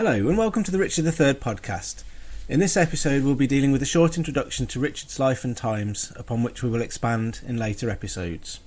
Hello and welcome to the Richard III podcast. In this episode we'll be dealing with a short introduction to Richard's life and times, upon which we will expand in later episodes.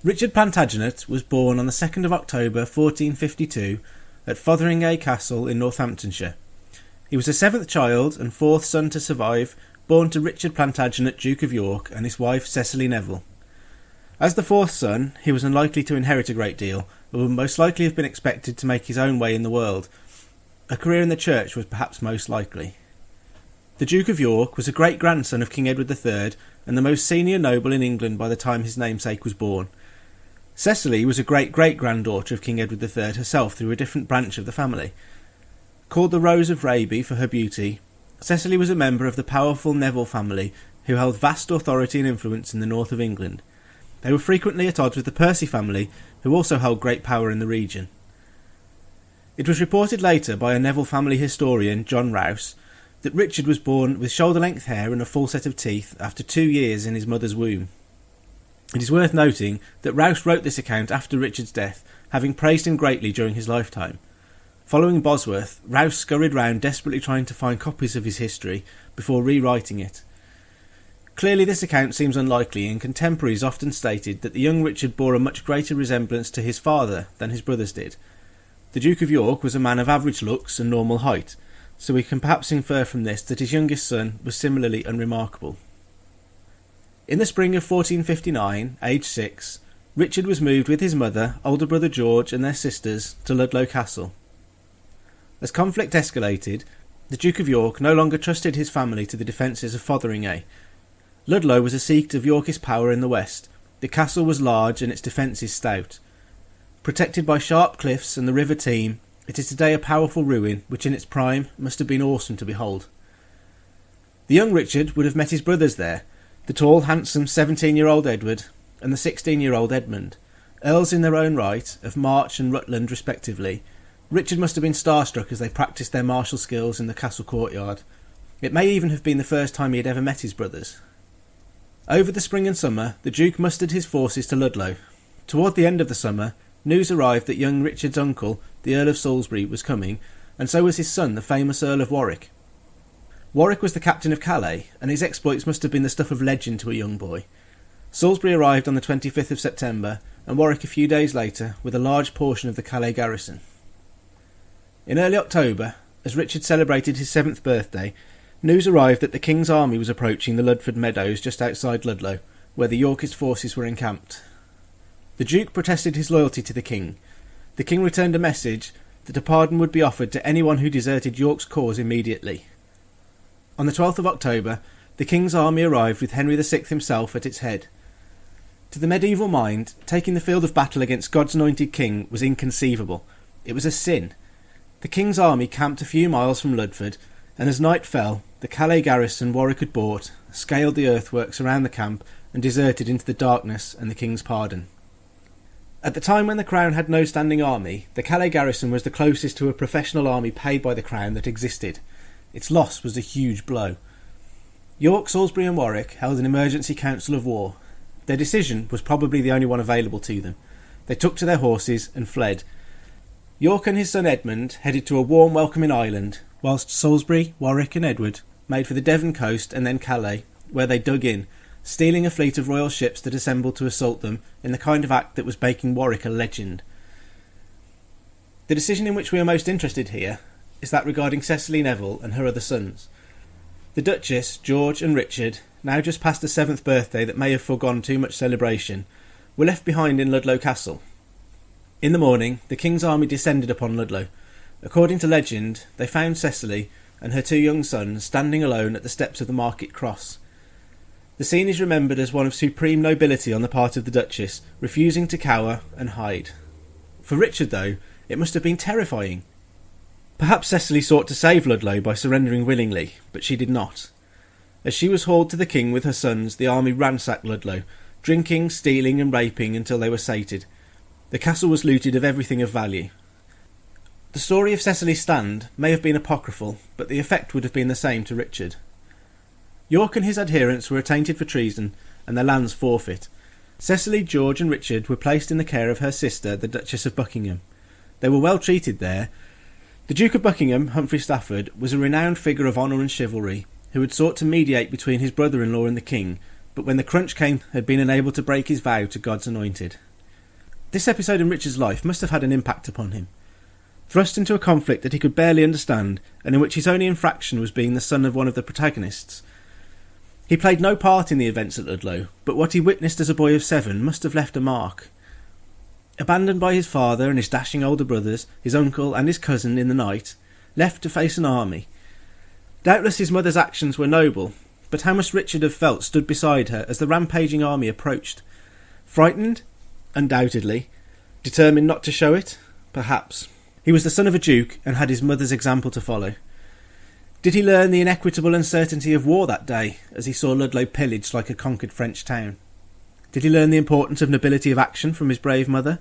Richard Plantagenet was born on the 2nd of October 1452 at Fotheringay Castle in Northamptonshire. He was the seventh child and fourth son to survive, born to Richard Plantagenet, Duke of York, and his wife Cecily Neville. As the fourth son, he was unlikely to inherit a great deal, but would most likely have been expected to make his own way in the world. A career in the church was perhaps most likely. The Duke of York was a great-grandson of King Edward III and the most senior noble in England by the time his namesake was born. Cecily was a great-great-granddaughter of King Edward III herself through a different branch of the family. Called the Rose of Raby for her beauty, Cecily was a member of the powerful Neville family who held vast authority and influence in the north of England. They were frequently at odds with the Percy family, who also held great power in the region. It was reported later by a Neville family historian, John Rouse, that Richard was born with shoulder-length hair and a full set of teeth after 2 years in his mother's womb. It is worth noting that Rouse wrote this account after Richard's death, having praised him greatly during his lifetime. Following Bosworth, Rouse scurried round desperately trying to find copies of his history before rewriting it. Clearly this account seems unlikely, and contemporaries often stated that the young Richard bore a much greater resemblance to his father than his brothers did. The Duke of York was a man of average looks and normal height, so we can perhaps infer from this that his youngest son was similarly unremarkable. In the spring of 1459, aged 6, Richard was moved with his mother, older brother George and their sisters to Ludlow Castle. As conflict escalated, the Duke of York no longer trusted his family to the defences of Fotheringay. Ludlow was a seat of Yorkist power in the west. The castle was large and its defences stout. Protected by sharp cliffs and the River Teme, it is today a powerful ruin which in its prime must have been awesome to behold. The young Richard would have met his brothers there, the tall, handsome 17-year-old Edward and the 16-year-old Edmund, earls in their own right, of March and Rutland respectively. Richard must have been starstruck as they practised their martial skills in the castle courtyard. It may even have been the first time he had ever met his brothers. Over the spring and summer, the Duke mustered his forces to Ludlow. Toward the end of the summer, news arrived that young Richard's uncle, the Earl of Salisbury, was coming, and so was his son, the famous Earl of Warwick. Warwick was the captain of Calais, and his exploits must have been the stuff of legend to a young boy. Salisbury arrived on the 25th of September, and Warwick a few days later, with a large portion of the Calais garrison. In early October, as Richard celebrated his 7th birthday, news arrived that the King's army was approaching the Ludford meadows just outside Ludlow, where the Yorkist forces were encamped. The Duke protested his loyalty to the King. The King returned a message that a pardon would be offered to anyone who deserted York's cause immediately. On the 12th of October, the King's army arrived with Henry VI himself at its head. To the medieval mind, taking the field of battle against God's anointed king was inconceivable. It was a sin. The King's army camped a few miles from Ludford, and as night fell, the Calais garrison Warwick had bought scaled the earthworks around the camp and deserted into the darkness and the King's pardon. At the time when the Crown had no standing army, the Calais garrison was the closest to a professional army paid by the Crown that existed. Its loss was a huge blow. York, Salisbury and Warwick held an emergency council of war. Their decision was probably the only one available to them. They took to their horses and fled. York and his son Edmund headed to a warm welcoming island, whilst Salisbury, Warwick and Edward made for the Devon coast and then Calais, where they dug in, stealing a fleet of royal ships that assembled to assault them in the kind of act that was making Warwick a legend. The decision in which we are most interested here is that regarding Cecily Neville and her other sons. The Duchess, George and Richard, now just past the 7th birthday that may have foregone too much celebration, were left behind in Ludlow Castle. In the morning, the King's army descended upon Ludlow. According to legend, they found Cecily and her 2 young sons standing alone at the steps of the market cross. The scene is remembered as one of supreme nobility on the part of the Duchess, refusing to cower and hide. For Richard, though, it must have been terrifying. Perhaps Cecily sought to save Ludlow by surrendering willingly, but she did not. As she was hauled to the King with her sons, the army ransacked Ludlow, drinking, stealing and raping until they were sated. The castle was looted of everything of value. The story of Cecily's stand may have been apocryphal, but the effect would have been the same to Richard. York and his adherents were attainted for treason, and their lands forfeit. Cecily, George and Richard were placed in the care of her sister, the Duchess of Buckingham. They were well treated there. The Duke of Buckingham, Humphrey Stafford, was a renowned figure of honour and chivalry, who had sought to mediate between his brother-in-law and the king, but when the crunch came, had been unable to break his vow to God's anointed. This episode in Richard's life must have had an impact upon him. Thrust into a conflict that he could barely understand, and in which his only infraction was being the son of one of the protagonists, he played no part in the events at Ludlow, but what he witnessed as a boy of 7 must have left a mark. Abandoned by his father and his dashing older brothers, his uncle and his cousin in the night, left to face an army. Doubtless his mother's actions were noble, but how must Richard have felt stood beside her as the rampaging army approached? Frightened? Undoubtedly. Determined not to show it? Perhaps. He was the son of a duke and had his mother's example to follow. Did he learn the inequitable uncertainty of war that day, as he saw Ludlow pillaged like a conquered French town? Did he learn the importance of nobility of action from his brave mother?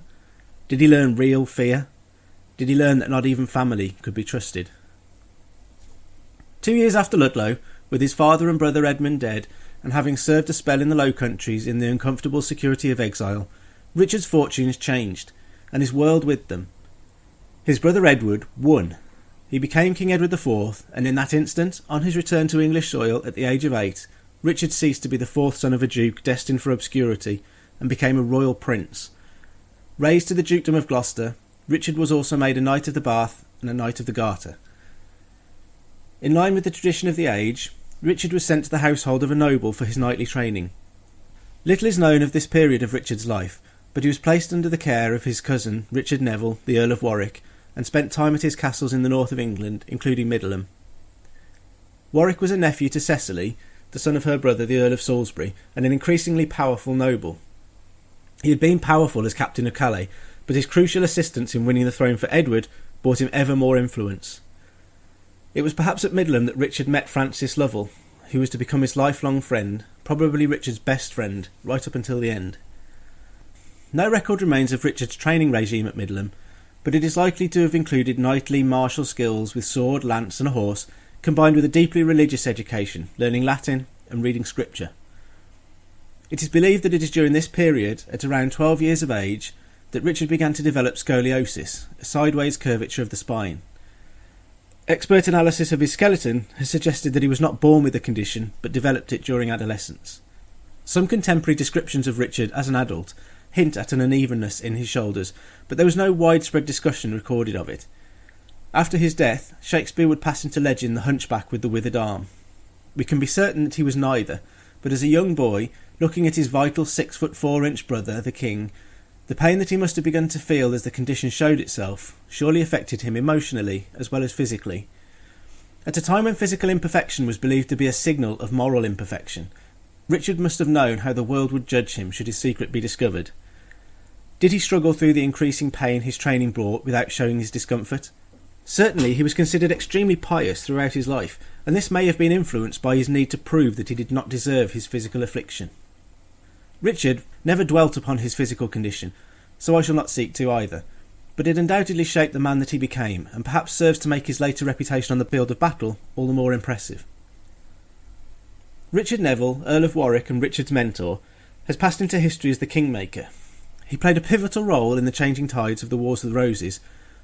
Did he learn real fear? Did he learn that not even family could be trusted? 2 years after Ludlow, with his father and brother Edmund dead, and having served a spell in the Low Countries in the uncomfortable security of exile, Richard's fortunes changed, and his world with them. His brother Edward won. He became King Edward IV, and in that instant, on his return to English soil at the age of 8, Richard ceased to be the 4th son of a duke destined for obscurity, and became a royal prince. Raised to the dukedom of Gloucester, Richard was also made a Knight of the Bath and a Knight of the Garter. In line with the tradition of the age, Richard was sent to the household of a noble for his knightly training. Little is known of this period of Richard's life, but he was placed under the care of his cousin, Richard Neville, the Earl of Warwick, and spent time at his castles in the north of England, including Middleham. Warwick was a nephew to Cecily, the son of her brother, the Earl of Salisbury, and an increasingly powerful noble. He had been powerful as captain of Calais, but his crucial assistance in winning the throne for Edward brought him ever more influence. It was perhaps at Middleham that Richard met Francis Lovell, who was to become his lifelong friend, probably Richard's best friend, right up until the end. No record remains of Richard's training regime at Middleham, but it is likely to have included knightly martial skills with sword, lance and a horse, combined with a deeply religious education, learning Latin and reading scripture. It is believed that it is during this period, at around 12 years of age, that Richard began to develop scoliosis, a sideways curvature of the spine. Expert analysis of his skeleton has suggested that he was not born with the condition, but developed it during adolescence. Some contemporary descriptions of Richard as an adult hint at an unevenness in his shoulders, but there was no widespread discussion recorded of it. After his death, Shakespeare would pass into legend the hunchback with the withered arm. We can be certain that he was neither, but as a young boy, looking at his vital 6'4" brother, the king, the pain that he must have begun to feel as the condition showed itself surely affected him emotionally as well as physically. At a time when physical imperfection was believed to be a signal of moral imperfection, Richard must have known how the world would judge him should his secret be discovered. Did he struggle through the increasing pain his training brought without showing his discomfort? Certainly he was considered extremely pious throughout his life, and this may have been influenced by his need to prove that he did not deserve his physical affliction. Richard never dwelt upon his physical condition, so I shall not seek to either, but it undoubtedly shaped the man that he became, and perhaps serves to make his later reputation on the field of battle all the more impressive. Richard Neville, Earl of Warwick and Richard's mentor, has passed into history as the Kingmaker. He played a pivotal role in the changing tides of the Wars of the Roses,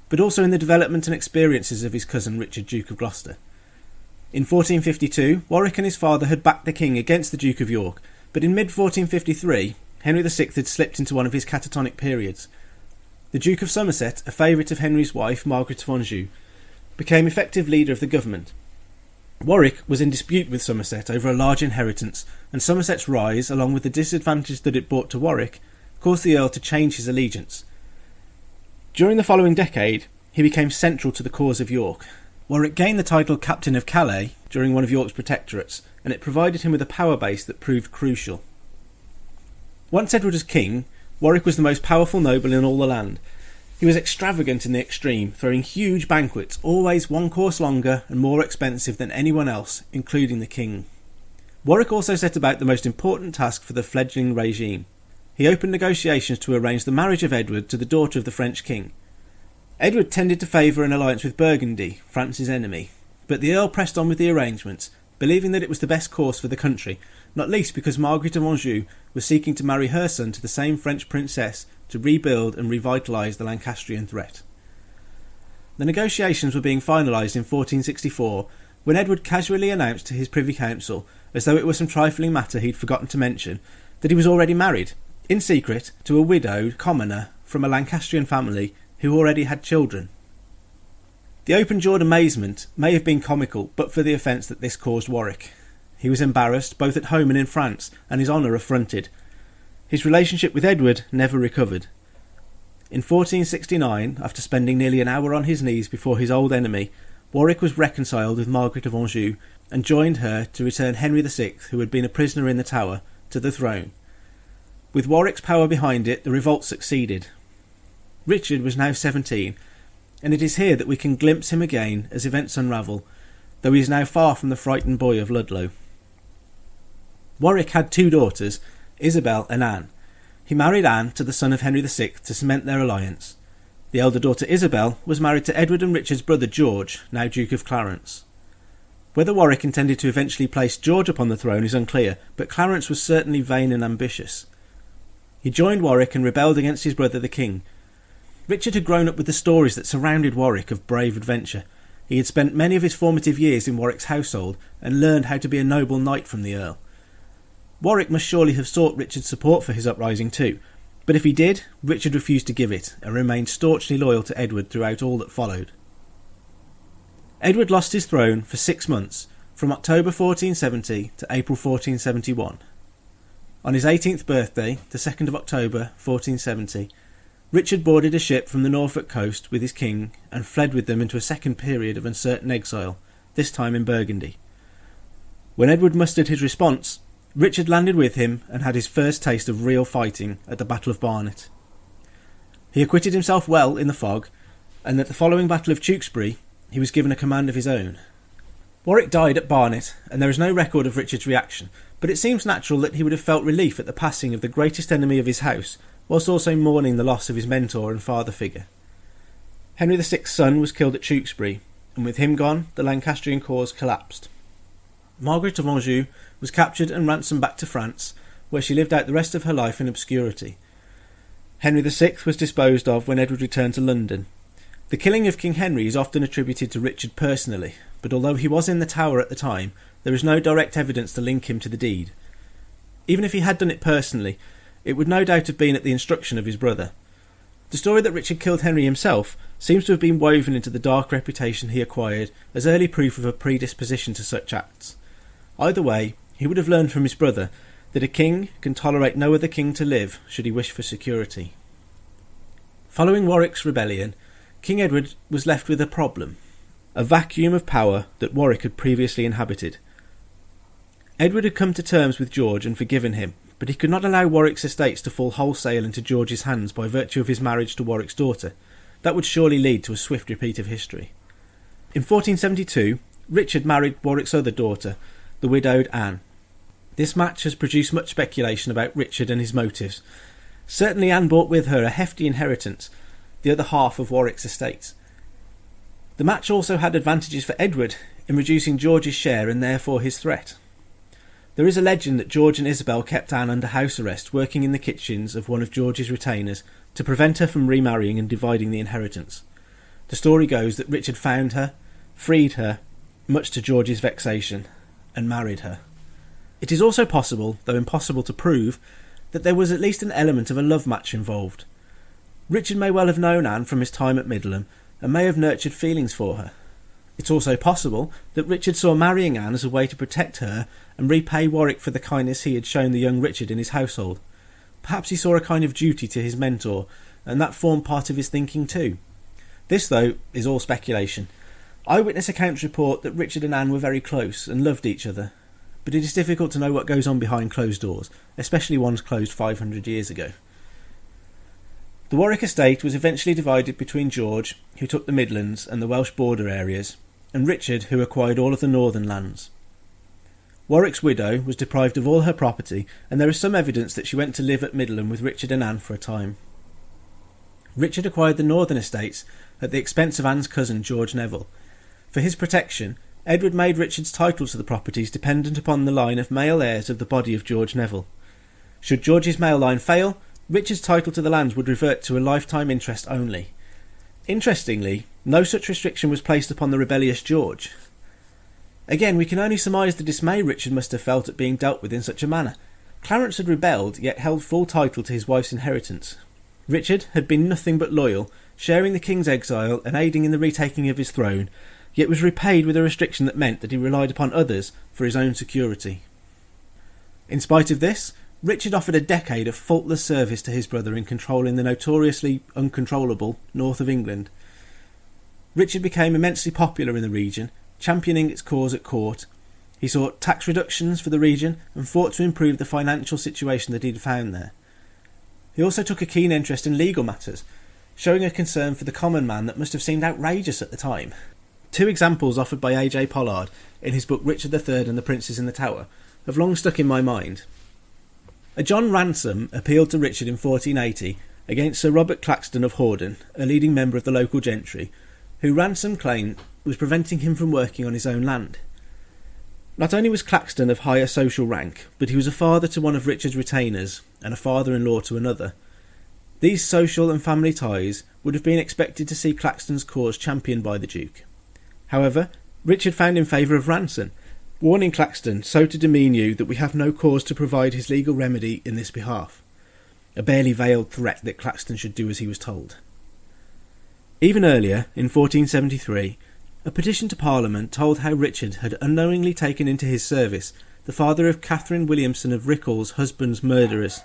but also in the development and experiences of his cousin Richard, Duke of Gloucester. In 1452, Warwick and his father had backed the king against the Duke of York, but in mid-1453, Henry VI had slipped into one of his catatonic periods. The Duke of Somerset, a favourite of Henry's wife, Margaret of Anjou, became effective leader of the government. Warwick was in dispute with Somerset over a large inheritance, and Somerset's rise, along with the disadvantage that it brought to Warwick, caused the Earl to change his allegiance. During the following decade, he became central to the cause of York. Warwick gained the title Captain of Calais during one of York's protectorates, and it provided him with a power base that proved crucial. Once Edward was king, Warwick was the most powerful noble in all the land. He was extravagant in the extreme, throwing huge banquets, always one course longer and more expensive than anyone else, including the king. Warwick also set about the most important task for the fledgling regime. He opened negotiations to arrange the marriage of Edward to the daughter of the French king. Edward tended to favour an alliance with Burgundy, France's enemy, but the Earl pressed on with the arrangements, believing that it was the best course for the country, not least because Margaret of Anjou was seeking to marry her son to the same French princess to rebuild and revitalise the Lancastrian threat. The negotiations were being finalised in 1464 when Edward casually announced to his Privy Council, as though it were some trifling matter he'd forgotten to mention, that he was already married, in secret, to a widowed commoner from a Lancastrian family who already had children. The open-jawed amazement may have been comical but for the offence that this caused Warwick. He was embarrassed both at home and in France, and his honour affronted. His relationship with Edward never recovered. In 1469, after spending nearly an hour on his knees before his old enemy, Warwick was reconciled with Margaret of Anjou and joined her to return Henry VI, who had been a prisoner in the Tower, to the throne. With Warwick's power behind it, the revolt succeeded. Richard was now 17, and it is here that we can glimpse him again as events unravel, though he is now far from the frightened boy of Ludlow. Warwick had 2 daughters, Isabel and Anne. He married Anne to the son of Henry VI to cement their alliance. The elder daughter Isabel was married to Edward and Richard's brother George, now Duke of Clarence. Whether Warwick intended to eventually place George upon the throne is unclear, but Clarence was certainly vain and ambitious. He joined Warwick and rebelled against his brother the king. Richard had grown up with the stories that surrounded Warwick of brave adventure. He had spent many of his formative years in Warwick's household and learned how to be a noble knight from the Earl. Warwick must surely have sought Richard's support for his uprising too, but if he did, Richard refused to give it and remained staunchly loyal to Edward throughout all that followed. Edward lost his throne for 6 months, from October 1470 to April 1471. On his 18th birthday, the 2nd of October 1470, Richard boarded a ship from the Norfolk coast with his king and fled with them into a second period of uncertain exile, this time in Burgundy. When Edward mustered his response, Richard landed with him and had his first taste of real fighting at the Battle of Barnet. He acquitted himself well in the fog, and at the following Battle of Tewkesbury he was given a command of his own. Warwick died at Barnet, and there is no record of Richard's reaction, but it seems natural that he would have felt relief at the passing of the greatest enemy of his house, whilst also mourning the loss of his mentor and father figure. Henry VI's son was killed at Tewkesbury, and with him gone, the Lancastrian cause collapsed. Margaret of Anjou was captured and ransomed back to France, where she lived out the rest of her life in obscurity. Henry VI was disposed of when Edward returned to London. The killing of King Henry is often attributed to Richard personally, but although he was in the Tower at the time, there is no direct evidence to link him to the deed. Even if he had done it personally, it would no doubt have been at the instruction of his brother. The story that Richard killed Henry himself seems to have been woven into the dark reputation he acquired as early proof of a predisposition to such acts. Either way, he would have learned from his brother that a king can tolerate no other king to live should he wish for security. Following Warwick's rebellion, King Edward was left with a problem, a vacuum of power that Warwick had previously inhabited. Edward had come to terms with George and forgiven him, but he could not allow Warwick's estates to fall wholesale into George's hands by virtue of his marriage to Warwick's daughter. That would surely lead to a swift repeat of history. In 1472, Richard married Warwick's other daughter, the widowed Anne. This match has produced much speculation about Richard and his motives. Certainly Anne brought with her a hefty inheritance, the other half of Warwick's estate. The match also had advantages for Edward in reducing George's share and therefore his threat. There is a legend that George and Isabel kept Anne under house arrest working in the kitchens of one of George's retainers to prevent her from remarrying and dividing the inheritance. The story goes that Richard found her, freed her, much to George's vexation, and married her. It is also possible, though impossible to prove, that there was at least an element of a love match involved. Richard may well have known Anne from his time at Middleham and may have nurtured feelings for her. It's also possible that Richard saw marrying Anne as a way to protect her and repay Warwick for the kindness he had shown the young Richard in his household. Perhaps he saw a kind of duty to his mentor, and that formed part of his thinking too. This, though, is all speculation. Eyewitness accounts report that Richard and Anne were very close and loved each other, but it is difficult to know what goes on behind closed doors, especially ones closed 500 years ago. The Warwick estate was eventually divided between George, who took the Midlands and the Welsh border areas, and Richard, who acquired all of the northern lands. Warwick's widow was deprived of all her property, and there is some evidence that she went to live at Middleham with Richard and Anne for a time. Richard acquired the northern estates at the expense of Anne's cousin George Neville. For his protection, Edward made Richard's title to the properties dependent upon the line of male heirs of the body of George Neville. Should George's male line fail, Richard's title to the lands would revert to a lifetime interest only. Interestingly, no such restriction was placed upon the rebellious George. Again, we can only surmise the dismay Richard must have felt at being dealt with in such a manner. Clarence had rebelled, yet held full title to his wife's inheritance. Richard had been nothing but loyal, sharing the king's exile and aiding in the retaking of his throne, yet was repaid with a restriction that meant that he relied upon others for his own security. In spite of this, Richard offered a decade of faultless service to his brother in controlling the notoriously uncontrollable north of England. Richard became immensely popular in the region, championing its cause at court. He sought tax reductions for the region and fought to improve the financial situation that he had found there. He also took a keen interest in legal matters, showing a concern for the common man that must have seemed outrageous at the time. Two examples offered by A.J. Pollard in his book Richard III and the Princes in the Tower have long stuck in my mind. A John Ransom appealed to Richard in 1480 against Sir Robert Claxton of Hordern, a leading member of the local gentry, who Ransom claimed was preventing him from working on his own land. Not only was Claxton of higher social rank, but he was a father to one of Richard's retainers and a father-in-law to another. These social and family ties would have been expected to see Claxton's cause championed by the Duke. However, Richard found in favour of Ransom, warning Claxton so to demean you that we have no cause to provide his legal remedy in this behalf, a barely veiled threat that Claxton should do as he was told. Even earlier, in 1473, a petition to Parliament told how Richard had unknowingly taken into his service the father of Catherine Williamson of Rickle's husband's murderers.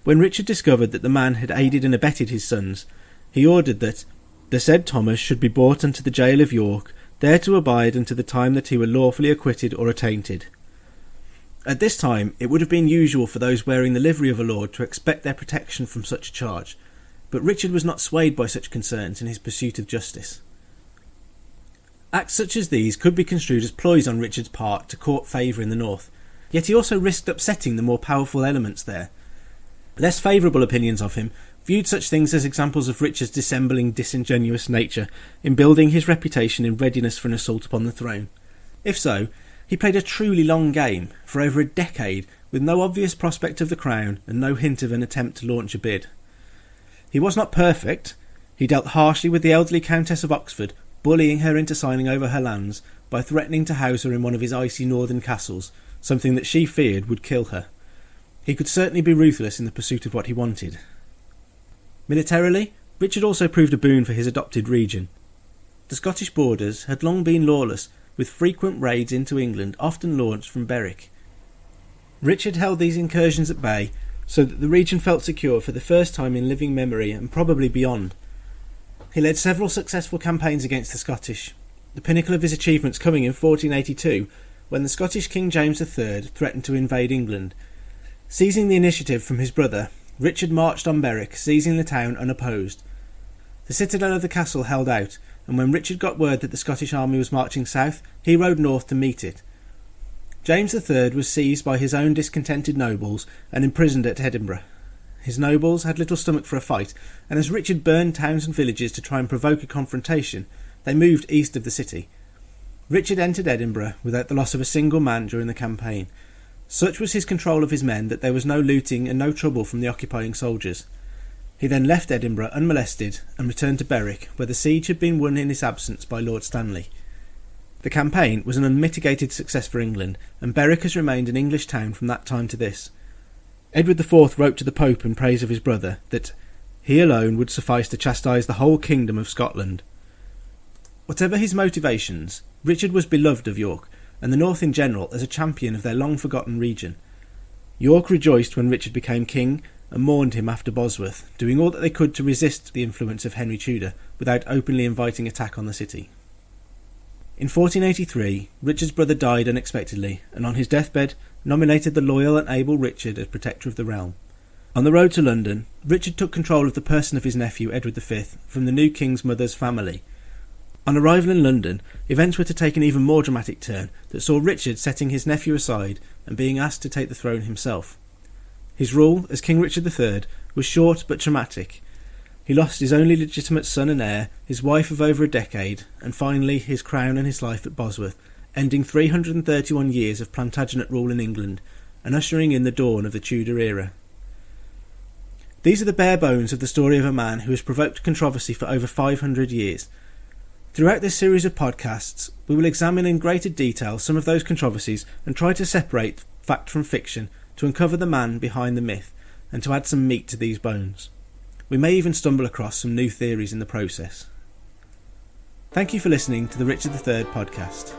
When Richard discovered that the man had aided and abetted his sons, he ordered that the said Thomas should be brought unto the jail of York, there to abide unto the time that he were lawfully acquitted or attainted. At this time it would have been usual for those wearing the livery of a lord to expect their protection from such a charge, but Richard was not swayed by such concerns in his pursuit of justice. Acts such as these could be construed as ploys on Richard's part to court favour in the north, yet he also risked upsetting the more powerful elements there. Less favourable opinions of him viewed such things as examples of Richard's dissembling, disingenuous nature in building his reputation in readiness for an assault upon the throne. If so, he played a truly long game, for over a decade, with no obvious prospect of the crown and no hint of an attempt to launch a bid. He was not perfect. He dealt harshly with the elderly Countess of Oxford, bullying her into signing over her lands by threatening to house her in one of his icy northern castles, something that she feared would kill her. He could certainly be ruthless in the pursuit of what he wanted. Militarily, Richard also proved a boon for his adopted region. The Scottish borders had long been lawless, with frequent raids into England often launched from Berwick. Richard held these incursions at bay, so that the region felt secure for the first time in living memory and probably beyond. He led several successful campaigns against the Scottish, the pinnacle of his achievements coming in 1482, when the Scottish King James III threatened to invade England. Seizing the initiative from his brother, Richard marched on Berwick, seizing the town unopposed. The citadel of the castle held out, and when Richard got word that the Scottish army was marching south, he rode north to meet it. James III was seized by his own discontented nobles and imprisoned at Edinburgh. His nobles had little stomach for a fight, and as Richard burned towns and villages to try and provoke a confrontation, they moved east of the city. Richard entered Edinburgh without the loss of a single man during the campaign. Such was his control of his men that there was no looting and no trouble from the occupying soldiers. He then left Edinburgh unmolested and returned to Berwick, where the siege had been won in his absence by Lord Stanley. The campaign was an unmitigated success for England, and Berwick has remained an English town from that time to this. Edward IV wrote to the Pope in praise of his brother that he alone would suffice to chastise the whole kingdom of Scotland. Whatever his motivations, Richard was beloved of York, and the North in general, as a champion of their long-forgotten region. York rejoiced when Richard became king and mourned him after Bosworth, doing all that they could to resist the influence of Henry Tudor without openly inviting attack on the city. In 1483, Richard's brother died unexpectedly, and on his deathbed nominated the loyal and able Richard as protector of the realm. On the road to London, Richard took control of the person of his nephew Edward V from the new king's mother's family. On arrival in London, events were to take an even more dramatic turn that saw Richard setting his nephew aside and being asked to take the throne himself. His rule as King Richard III was short but traumatic. He lost his only legitimate son and heir, his wife of over a decade, and finally his crown and his life at Bosworth, ending 331 years of Plantagenet rule in England and ushering in the dawn of the Tudor era. These are the bare bones of the story of a man who has provoked controversy for over 500 years. Throughout this series of podcasts, we will examine in greater detail some of those controversies and try to separate fact from fiction to uncover the man behind the myth and to add some meat to these bones. We may even stumble across some new theories in the process. Thank you for listening to the Richard III podcast.